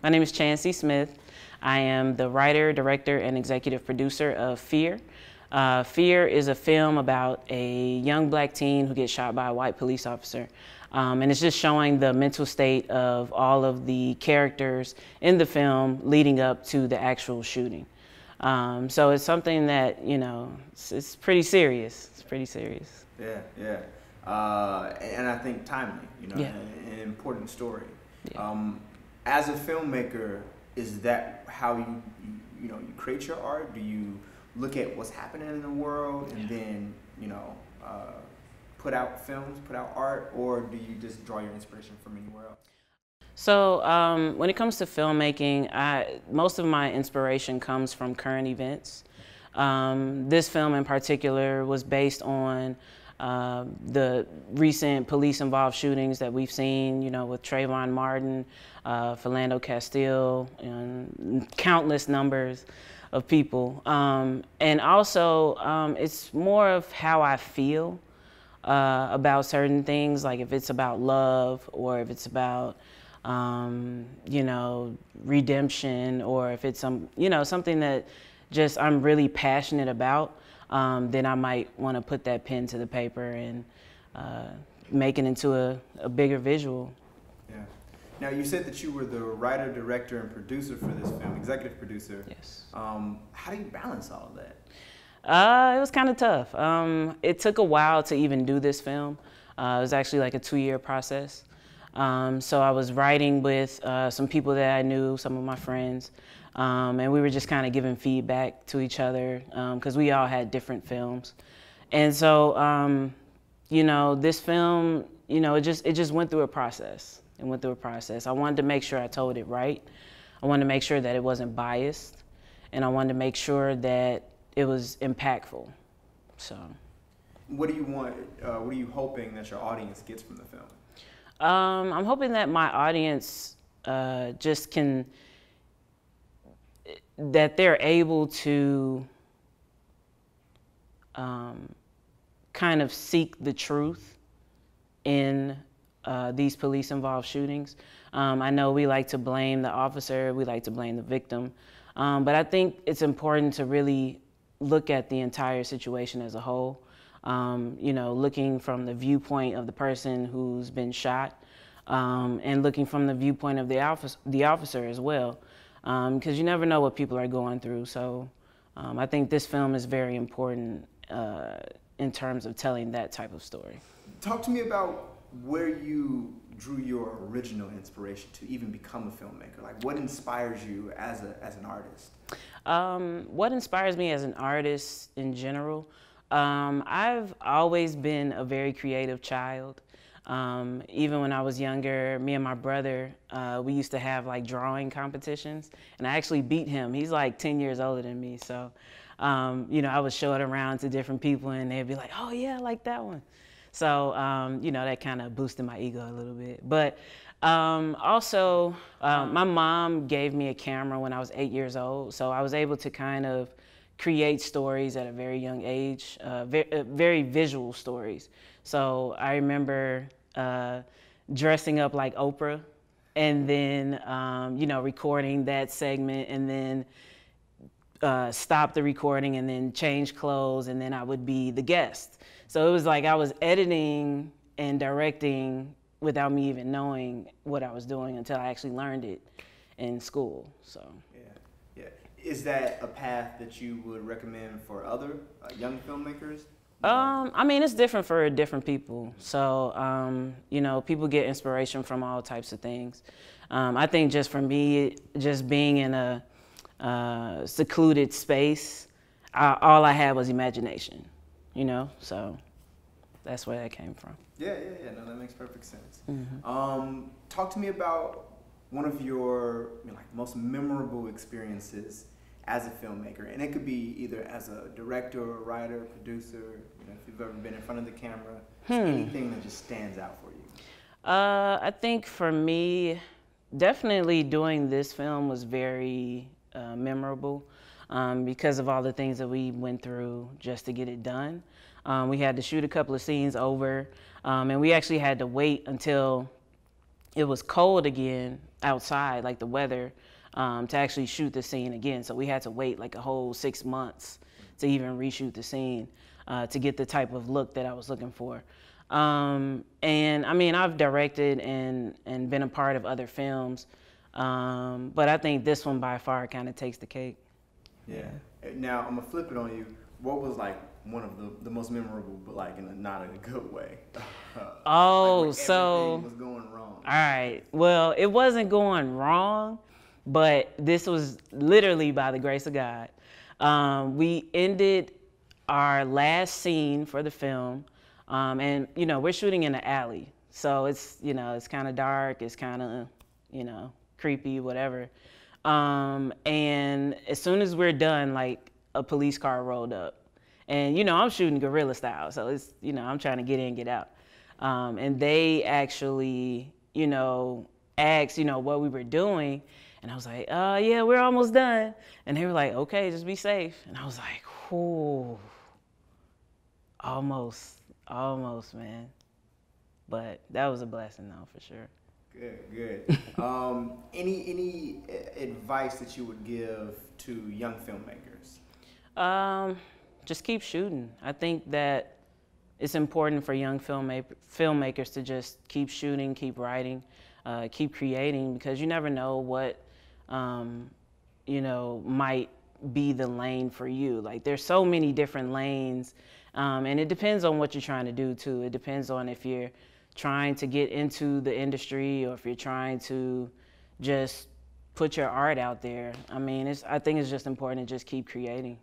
My name is Chancey Smith. I am the writer, director, and executive producer of Fear. Fear is a film about a young black teen who gets shot by a white police officer. And it's just showing the mental state of all of the characters in the film leading up to the actual shooting. So it's something that, you know, it's pretty serious. It's pretty serious. Yeah, yeah. And I think timely, you know, Yeah. an important story. Yeah. As a filmmaker, is that how you create your art? Do you look at what's happening in the world and then, you know, put out films, put out art, or do you just draw your inspiration from anywhere else? So when it comes to filmmaking, most of my inspiration comes from current events. This film in particular was based on the recent police-involved shootings that we've seen, you know, with Trayvon Martin, Philando Castile, and countless numbers of people. And also, it's more of how I feel about certain things, like if it's about love or if it's about, you know, redemption, or if it's something that just I'm really passionate about. Then I might want to put that pen to the paper and make it into a bigger visual. Yeah. Now, you said that you were the writer, director, and producer for this film, executive producer. Yes. How do you balance all of that? It was kind of tough. It took a while to even do this film. It was actually like a 2-year process. So I was writing with some people that I knew, some of my friends. And we were just kind of giving feedback to each other because we all had different films. And so, you know, this film, you know, it just went through a process. It went through a process. I wanted to make sure I told it right. I wanted to make sure that it wasn't biased. And I wanted to make sure that it was impactful. So. What do you want, what are you hoping that your audience gets from the film? I'm hoping that my audience just can, that they're able to kind of seek the truth in these police-involved shootings. I know we like to blame the officer, we like to blame the victim, but I think it's important to really look at the entire situation as a whole. You know, looking from the viewpoint of the person who's been shot, and looking from the viewpoint of the officer as well. Because you never know what people are going through. So I think this film is very important in terms of telling that type of story. Talk to me about where you drew your original inspiration to even become a filmmaker. Like, what inspires you as an artist? What inspires me as an artist in general? I've always been a very creative child. Even when I was younger, me and my brother, we used to have like drawing competitions, and I actually beat him. He's like 10 years older than me, so you know, I would show it around to different people, and they'd be like, "Oh yeah, I like that one." So you know, that kind of boosted my ego a little bit. But also, my mom gave me a camera when I was 8 years old, so I was able to kind of create stories at a very young age, very visual stories. So I remember dressing up like Oprah, and then you know, recording that segment, and then stop the recording, and then change clothes, and then I would be the guest. So it was like I was editing and directing without me even knowing what I was doing until I actually learned it in school. So. Yeah. Is that a path that you would recommend for other young filmmakers? I mean, it's different for different people. So, you know, people get inspiration from all types of things. I think just for me, just being in a secluded space, all I had was imagination, you know? So that's where that came from. Yeah, no, that makes perfect sense. Mm-hmm. Talk to me about one of your like most memorable experiences as a filmmaker, and it could be either as a director, or writer, producer. You know, if you've ever been in front of the camera, anything that just stands out for you. I think for me, definitely doing this film was very memorable because of all the things that we went through just to get it done. We had to shoot a couple of scenes over, and we actually had to wait until it was cold again outside, like the weather, to actually shoot the scene again. So we had to wait like a whole 6 months to even reshoot the scene to get the type of look that I was looking for. And I mean, I've directed and been a part of other films, but I think this one by far kind of takes the cake. Yeah. Now I'm gonna flip it on you. What was like one of the most memorable, but like in a not in a good way? Oh, like so everything was going wrong. All right. Well, it wasn't going wrong, but this was literally by the grace of God. We ended our last scene for the film, and you know we're shooting in an alley, so it's it's kind of dark, it's kind of creepy, whatever. And as soon as we're done, like a police car rolled up, and I'm shooting guerrilla style, so it's I'm trying to get in, get out, and they actually asked what we were doing, and I was like, yeah, we're almost done, and they were like, okay, just be safe, and I was like, whoo, almost, man, but that was a blessing though, for sure. Good. Any advice that you would give to young filmmakers? Just keep shooting. I think that it's important for young filmmakers to just keep shooting, keep writing, keep creating, because you never know what might be the lane for you. Like there's so many different lanes, and it depends on what you're trying to do too. It depends on if you're trying to get into the industry or if you're trying to just put your art out there. I mean, I think it's just important to just keep creating.